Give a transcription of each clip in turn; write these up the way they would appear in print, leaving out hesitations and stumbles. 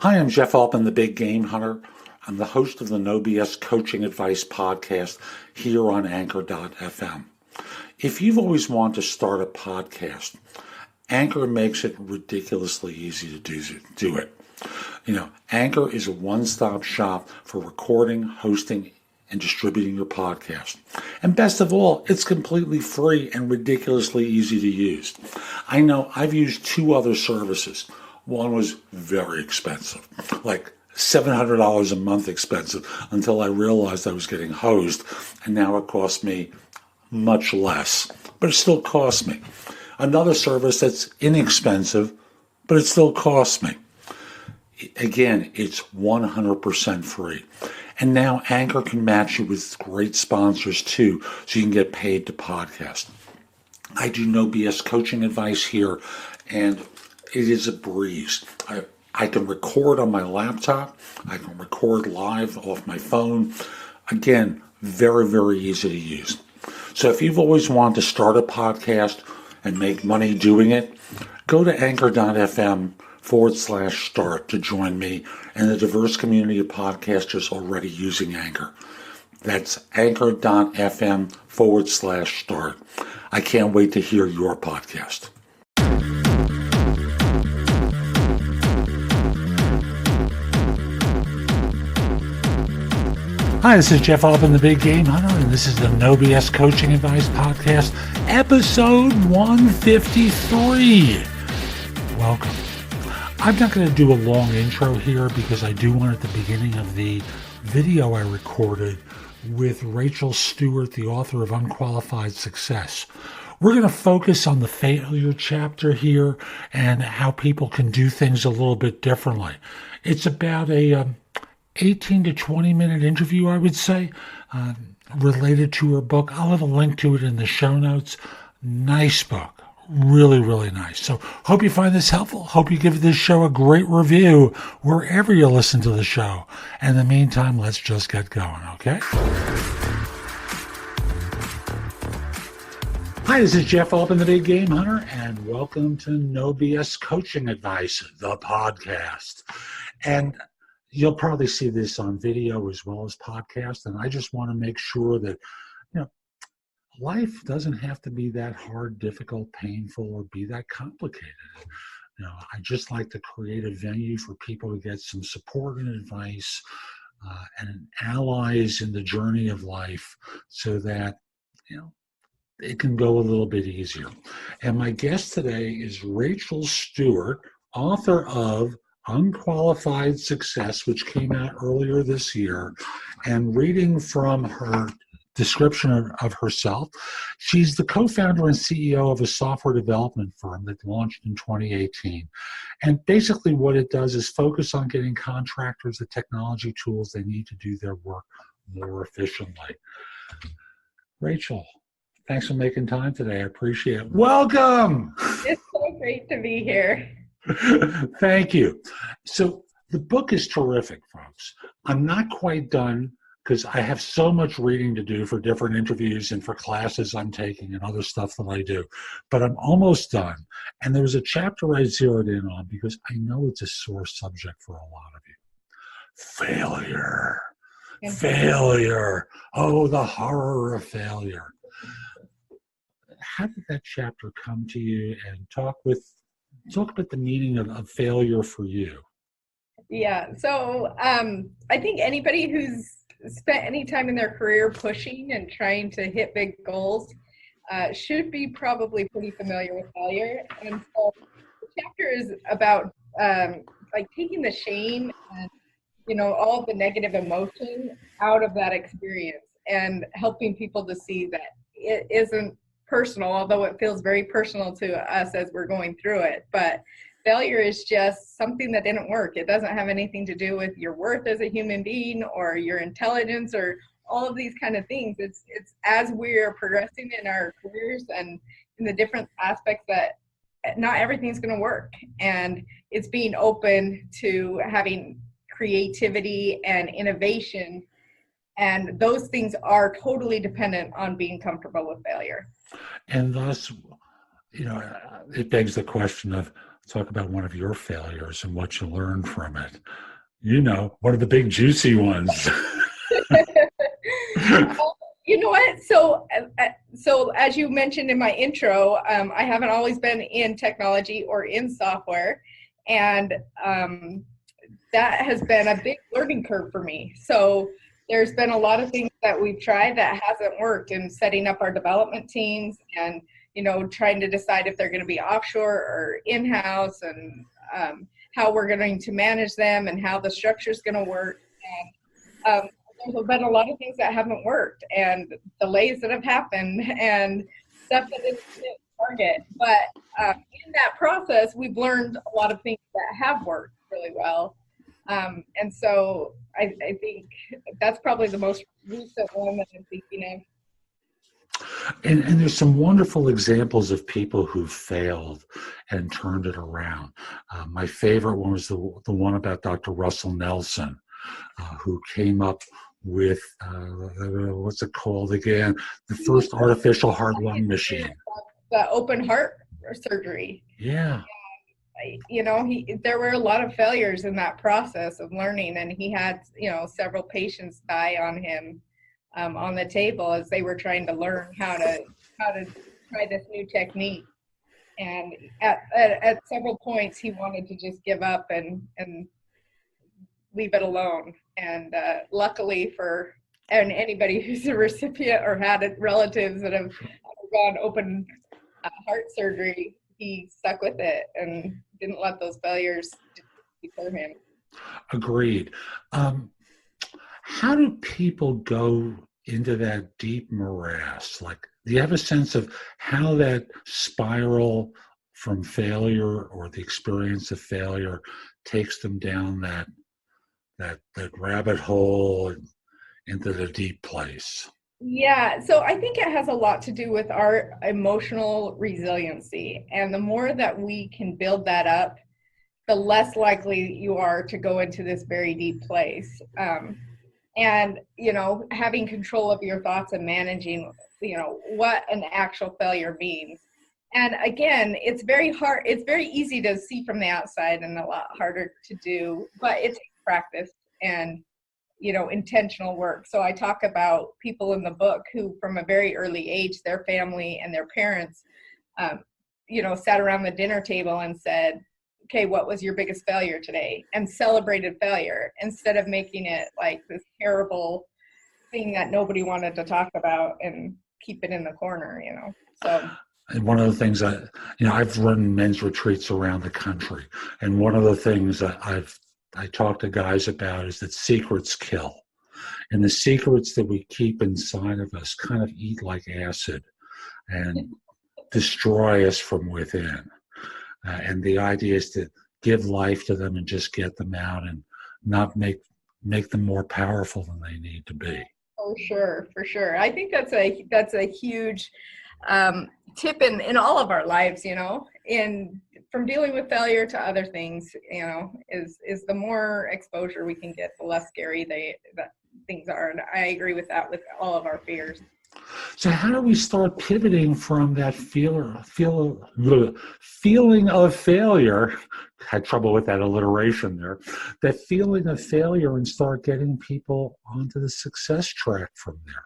Hi, I'm Jeff Altman, the Big Game Hunter. I'm the host of the No BS Coaching Advice podcast here on Anchor.fm. If you've always wanted to start a podcast, Anchor makes it ridiculously easy to do it. Anchor is a one-stop shop for recording, hosting, and distributing your podcast. And best of all, it's completely free and ridiculously easy to use. I know I've used two other services. One was very expensive, like $700 a month expensive, until I realized I was getting hosed, and now it costs me much less, but it still costs me. Another service that's inexpensive, but it still costs me. Again, it's 100% free. And now Anchor can match you with great sponsors too, so you can get paid to podcast. I do no BS coaching advice here, and it is a breeze. I can record on my laptop. I can record live off my phone. Again, very, very easy to use. So if you've always wanted to start a podcast and make money doing it, go to anchor.fm/start to join me and the diverse community of podcasters already using Anchor. That's anchor.fm/start. I can't wait to hear your podcast. Hi, this is Jeff Altman, the Big Game Hunter, and this is the No BS Coaching Advice Podcast, episode 153. Welcome. I'm not going to do a long intro here because I do one at the beginning of the video I recorded with Rachel Stewart, the author of Unqualified Success. We're going to focus on the failure chapter here and how people can do things a little bit differently. It's about a 18 to 20 minute interview, I would say, related to her book. I'll have a link to it in the show notes. Nice book. Really, really nice. So hope you find this helpful. Hope you give this show a great review wherever you listen to the show. And in the meantime, let's just get going, okay? Hi, this is Jeff Altman, the Big Game Hunter, and welcome to No BS Coaching Advice, the podcast. And you'll probably see this on video as well as podcast, and I just want to make sure that, life doesn't have to be that hard, difficult, painful, or be that complicated. I just like to create a venue for people to get some support and advice and allies in the journey of life so that, it can go a little bit easier. And my guest today is Rachel Stewart, author of Unqualified Success, which came out earlier this year. And reading from her description of herself, she's the co-founder and CEO of a software development firm that launched in 2018. And basically what it does is focus on getting contractors the technology tools they need to do their work more efficiently. Rachel, thanks for making time today. I appreciate it. Welcome. It's so great to be here. Thank you. So the book is terrific, folks. I'm not quite done because I have so much reading to do for different interviews and for classes I'm taking and other stuff that I do. But I'm almost done. And there was a chapter I zeroed in on because I know it's a sore subject for a lot of you. Failure. Failure. Oh, the horror of failure. How did that chapter come to you? And talk about the meaning of failure for you. Yeah, so I think anybody who's spent any time in their career pushing and trying to hit big goals should be probably pretty familiar with failure. And so the chapter is about taking the shame and all the negative emotion out of that experience and helping people to see that it isn't personal, although it feels very personal to us as we're going through it. But failure is just something that didn't work. It doesn't have anything to do with your worth as a human being or your intelligence or all of these kind of things. It's as we're progressing in our careers and in the different aspects that not everything's going to work. And it's being open to having creativity and innovation. And those things are totally dependent on being comfortable with failure. And thus, it begs the question of, talk about one of your failures and what you learned from it. You know, one of the big juicy ones. You know what? So as you mentioned in my intro, I haven't always been in technology or in software, and that has been a big learning curve for me. So there's been a lot of things that we've tried that hasn't worked in setting up our development teams, and trying to decide if they're going to be offshore or in-house, and how we're going to manage them and how the structure is going to work. And there's been a lot of things that haven't worked, and delays that have happened, and stuff that didn't target. But in that process, we've learned a lot of things that have worked really well. And so I think that's probably the most recent one that I'm thinking of. And there's some wonderful examples of people who failed and turned it around. My favorite one was the one about Dr. Russell Nelson, who came up with, what's it called again? The first artificial heart-lung machine. The open heart surgery. Yeah. There were a lot of failures in that process of learning, and he had, several patients die on him, on the table as they were trying to learn how to try this new technique. And at several points, he wanted to just give up and leave it alone. And luckily for anybody who's a recipient or had relatives that have gone open heart surgery, he stuck with it and didn't let those failures deter him. Agreed. How do people go into that deep morass? Like, do you have a sense of how that spiral from failure or the experience of failure takes them down that rabbit hole and into the deep place? Yeah, so I think it has a lot to do with our emotional resiliency. And the more that we can build that up, the less likely you are to go into this very deep place. And, having control of your thoughts and managing, what an actual failure means. And again, it's very hard. It's very easy to see from the outside and a lot harder to do, but it takes practice and intentional work. So I talk about people in the book who from a very early age, their family and their parents, sat around the dinner table and said, okay, what was your biggest failure today? And celebrated failure instead of making it like this terrible thing that nobody wanted to talk about and keep it in the corner, So. And one of the things I've run men's retreats around the country. And one of the things that I talk to guys about is that secrets kill. And the secrets that we keep inside of us kind of eat like acid and destroy us from within. And the idea is to give life to them and just get them out and not make them more powerful than they need to be. For sure. I think that's a huge tip in all of our lives, in from dealing with failure to other things, is the more exposure we can get, the less scary that things are. And I agree with that with all of our fears. So how do we start pivoting from that feeling of failure? Had trouble with that alliteration there. That feeling of failure, and start getting people onto the success track from there.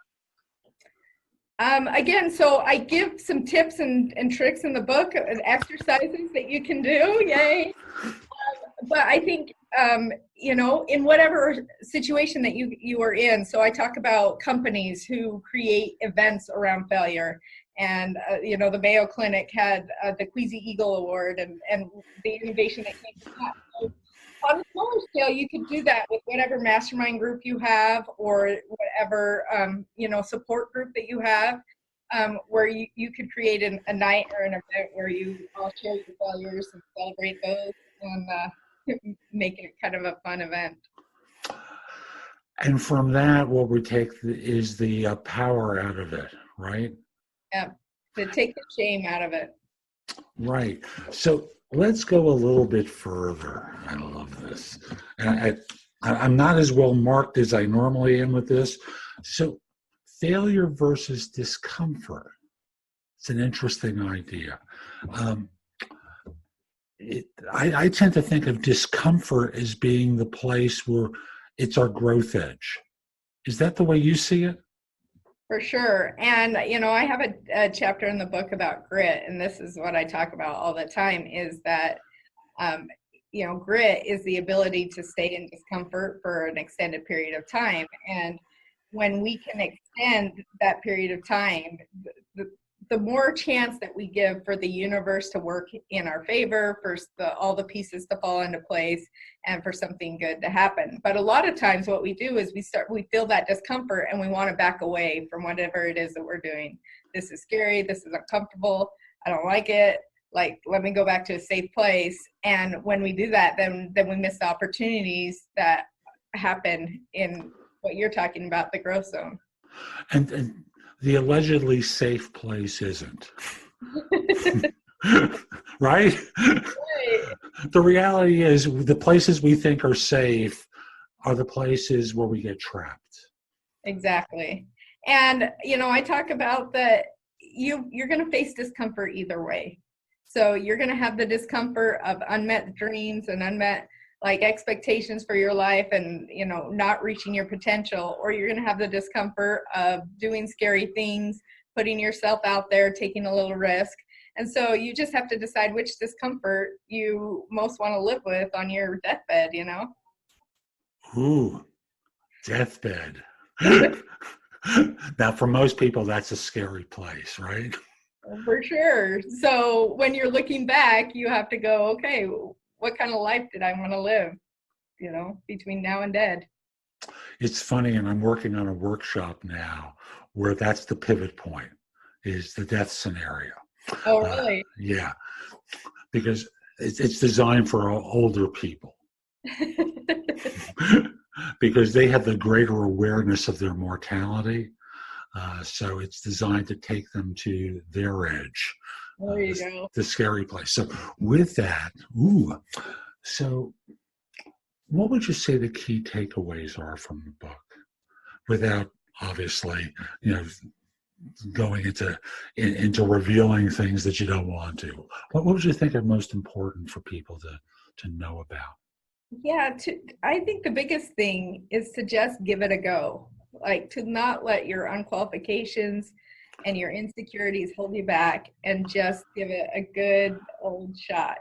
Again, so I give some tips and tricks in the book and exercises that you can do. Yay. But I think, in whatever situation that you are in, so I talk about companies who create events around failure. And, the Mayo Clinic had the Queasy Eagle Award and the innovation that came from that. So on a smaller scale, you could do that with whatever mastermind group you have or whatever, support group that you have, where you could create a night or an event where you all share your failures and celebrate those and make it kind of a fun event. And from that, what we take is the power out of it, right? Yeah, to take the shame out of it. Right. So let's go a little bit further. I love this. And I'm not as well marked as I normally am with this. So failure versus discomfort. It's an interesting idea. I tend to think of discomfort as being the place where it's our growth edge. Is that the way you see it? For sure. And, I have a chapter in the book about grit, and this is what I talk about all the time, is that, grit is the ability to stay in discomfort for an extended period of time. And when we can extend that period of time, the more chance that we give for the universe to work in our favor, for all the pieces to fall into place, and for something good to happen. But a lot of times what we do is we feel that discomfort and we want to back away from whatever it is that we're doing. This is scary. This is uncomfortable. I don't like it. Like, let me go back to a safe place. And when we do that, then we miss the opportunities that happen in what you're talking about, the growth zone. And the allegedly safe place isn't. Right? The reality is the places we think are safe are the places where we get trapped. Exactly. And, I talk about that you're going to face discomfort either way. So you're going to have the discomfort of unmet dreams and unmet expectations for your life and, not reaching your potential, or you're going to have the discomfort of doing scary things, putting yourself out there, taking a little risk. And so you just have to decide which discomfort you most want to live with on your deathbed, Ooh, deathbed. Now, for most people, that's a scary place, right? For sure. So when you're looking back, you have to go, okay, what kind of life did I want to live, between now and dead? It's funny, and I'm working on a workshop now where that's the pivot point, is the death scenario. Oh, really? Yeah, because it's designed for older people. Because they have the greater awareness of their mortality. So it's designed to take them to their edge. There you go. The scary place. So with that, so what would you say the key takeaways are from the book? Without obviously, going into revealing things that you don't want to. What would you think are most important for people to know about? Yeah, I think the biggest thing is to just give it a go. To not let your unqualifications and your insecurities hold you back, and just give it a good old shot.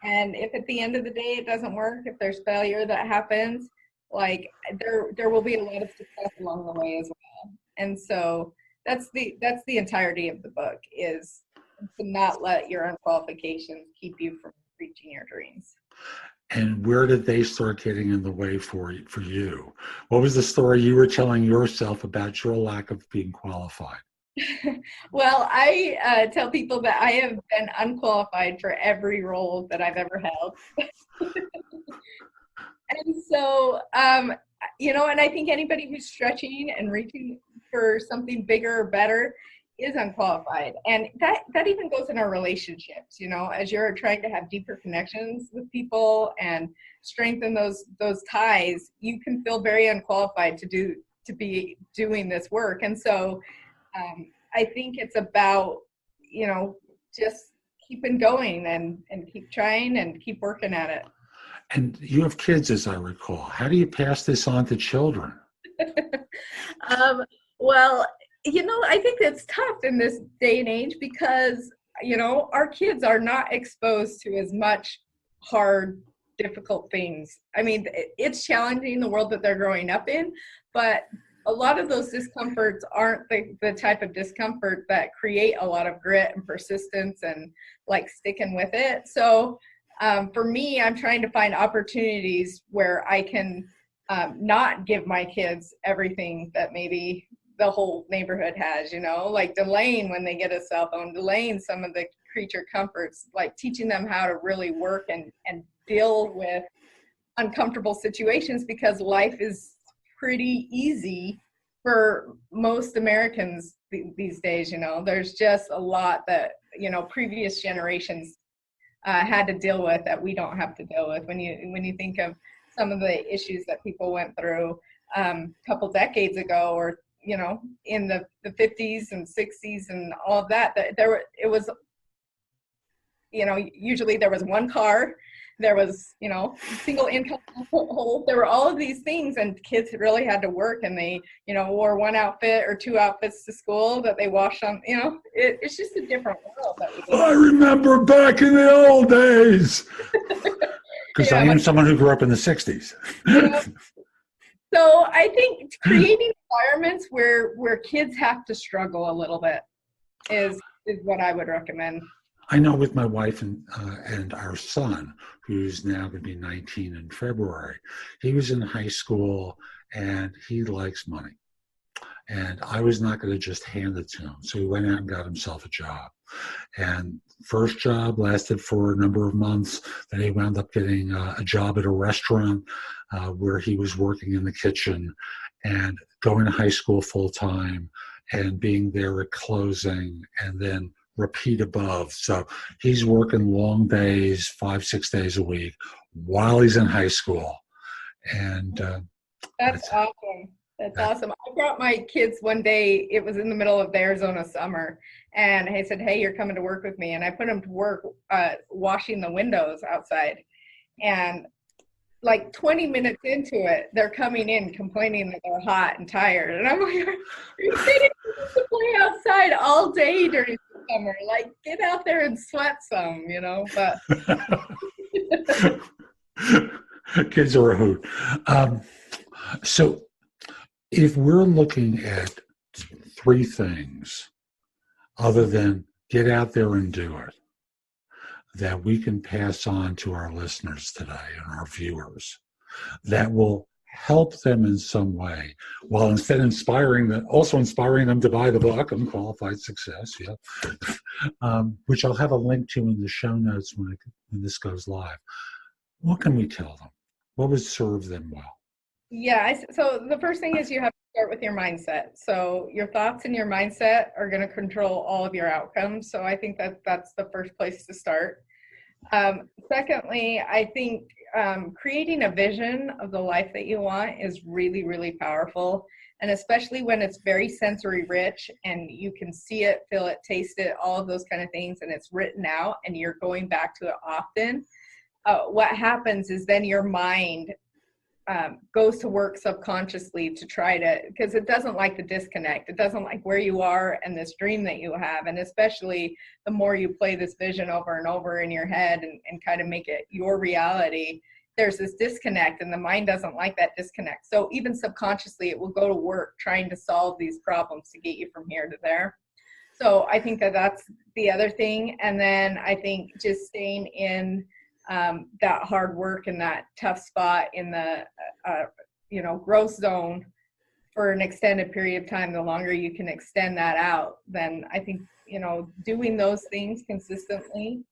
And if at the end of the day it doesn't work, if there's failure that happens, there will be a lot of success along the way as well. And so that's the entirety of the book, is to not let your unqualifications keep you from reaching your dreams. And where did they start getting in the way for you? What was the story you were telling yourself about your lack of being qualified? Well, I tell people that I have been unqualified for every role that I've ever held. And so, and I think anybody who's stretching and reaching for something bigger or better is unqualified. And that even goes in our relationships, as you're trying to have deeper connections with people and strengthen those ties, you can feel very unqualified to be doing this work. And so I think it's about, just keeping going and keep trying and keep working at it. And you have kids, as I recall. How do you pass this on to children? Well, I think it's tough in this day and age because, our kids are not exposed to as much hard, difficult things. I mean, it's challenging, the world that they're growing up in, but a lot of those discomforts aren't the type of discomfort that create a lot of grit and persistence and sticking with it. So for me, I'm trying to find opportunities where I can not give my kids everything that maybe the whole neighborhood has, delaying when they get a cell phone, delaying some of the creature comforts, teaching them how to really work and deal with uncomfortable situations, because life is pretty easy for most Americans these days. There's just a lot that, previous generations had to deal with that we don't have to deal with. When you think of some of the issues that people went through a couple decades ago, or in the 50s and 60s and all of that, it was usually there was one car, there was, single income household. There were all of these things, and kids really had to work, and they, wore one outfit or two outfits to school that they washed on, it's just a different world that we live in. I remember back in the old days. Because I am someone who grew up in the 60s. So I think creating environments where kids have to struggle a little bit is what I would recommend. I know with my wife and our son, who's now going to be 19 in February, he was in high school and he likes money. And I was not going to just hand it to him. So he went out and got himself a job. And first job lasted for a number of months. Then he wound up getting a job at a restaurant where he was working in the kitchen and going to high school full time and being there at closing and then repeat above. So he's working long days, 5-6 days a week while he's in high school. And that's awesome. That's awesome. I brought my kids one day, it was in the middle of the Arizona summer, and I said, hey, you're coming to work with me. And I put them to work washing the windows outside. And like 20 minutes into it, they're coming in complaining that they're hot and tired. And I'm like, are you kidding me? To play outside all day during the summer? Like, get out there and sweat some, but. Kids are a hoot. So if we're looking at three things other than get out there and do it, that we can pass on to our listeners today and our viewers that will help them in some way, while instead inspiring them to buy the book, Unqualified Success, which I'll have a link to in the show notes when this goes live. What can we tell them? What would serve them well? Yeah, so the first thing is you have to start with your mindset. So your thoughts and your mindset are going to control all of your outcomes. So I think that's the first place to start. Secondly, I think creating a vision of the life that you want is really, really powerful. And especially when it's very sensory rich and you can see it, feel it, taste it, all of those kind of things, and it's written out and you're going back to it often, what happens is then your mind goes to work subconsciously to try to, because it doesn't like the disconnect. It doesn't like where you are and this dream that you have. And especially the more you play this vision over and over in your head and kind of make it your reality, there's this disconnect, and the mind doesn't like that disconnect. So even subconsciously, it will go to work trying to solve these problems to get you from here to there. So I think that's the other thing. And then I think just staying in that hard work and that tough spot in the growth zone for an extended period of time. The longer you can extend that out, then I think doing those things consistently,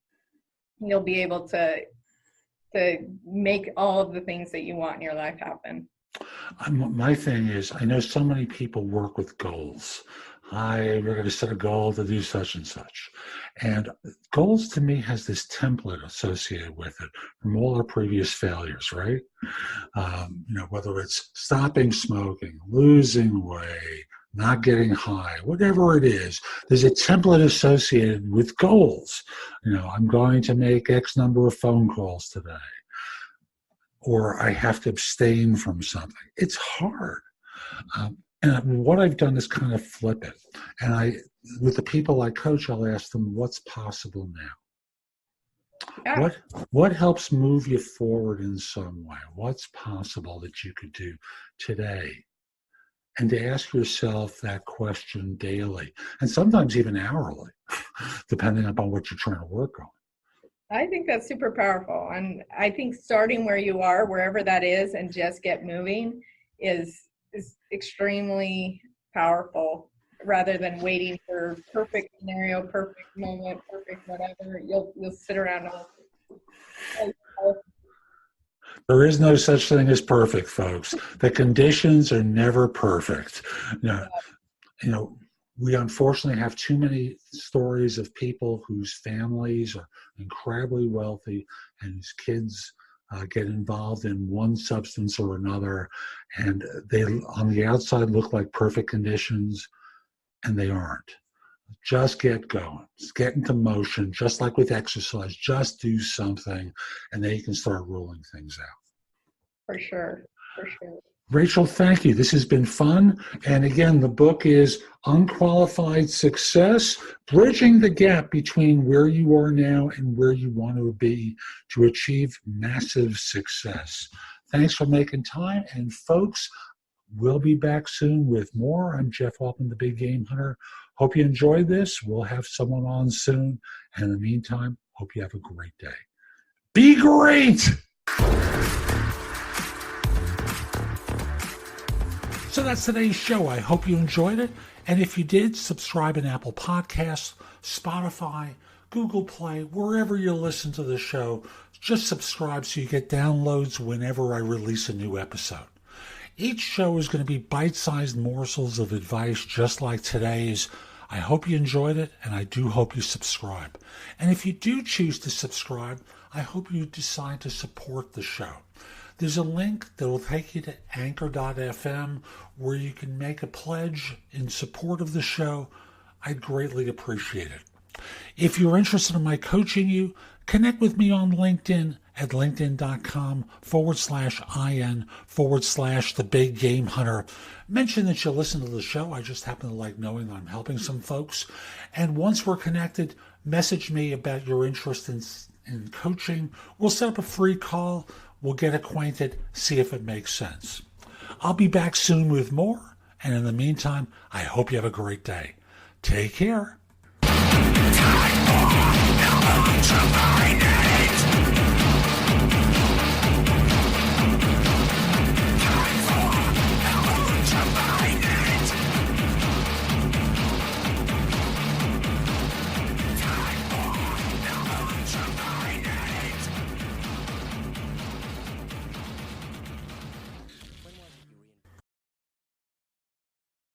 you'll be able to make all of the things that you want in your life happen. My thing is, I know so many people work with goals. We're going to set a goal to do such and such. And goals to me has this template associated with it from all our previous failures, right? Whether it's stopping smoking, losing weight, not getting high, whatever it is, there's a template associated with goals. I'm going to make X number of phone calls today, or I have to abstain from something. It's hard. And what I've done is kind of flip it. And with the people I coach, I'll ask them, what's possible now? Yeah. What helps move you forward in some way? What's possible that you could do today? And to ask yourself that question daily, and sometimes even hourly, depending upon what you're trying to work on. I think that's super powerful. And I think starting where you are, wherever that is, and just get moving is extremely powerful, rather than waiting for perfect scenario, perfect moment, perfect whatever. You'll sit around and there is no such thing as perfect, folks. The conditions are never perfect. We unfortunately have too many stories of people whose families are incredibly wealthy and whose kids get involved in one substance or another, and they on the outside look like perfect conditions, and they aren't. Just get going. Just get into motion, just like with exercise. Just do something, and then you can start rolling things out. For sure. For sure. Rachel, thank you. This has been fun. And again, the book is Unqualified Success, Bridging the Gap Between Where You Are Now and Where You Want to Be to Achieve Massive Success. Thanks for making time. And folks, we'll be back soon with more. I'm Jeff Altman, the Big Game Hunter. Hope you enjoyed this. We'll have someone on soon. And in the meantime, hope you have a great day. Be great! So that's today's show. I hope you enjoyed it. And if you did, subscribe in Apple Podcasts, Spotify, Google Play, wherever you listen to the show. Just subscribe so you get downloads whenever I release a new episode. Each show is going to be bite-sized morsels of advice just like today's. I hope you enjoyed it, and I do hope you subscribe. And if you do choose to subscribe, I hope you decide to support the show. There's a link that will take you to anchor.fm where you can make a pledge in support of the show. I'd greatly appreciate it. If you're interested in my coaching you, connect with me on LinkedIn at linkedin.com/IN/the Big Game Hunter. Mention that you listen to the show. I just happen to like knowing I'm helping some folks. And once we're connected, message me about your interest in coaching. We'll set up a free call. We'll get acquainted, see if it makes sense. I'll be back soon with more. And in the meantime, I hope you have a great day. Take care. Time for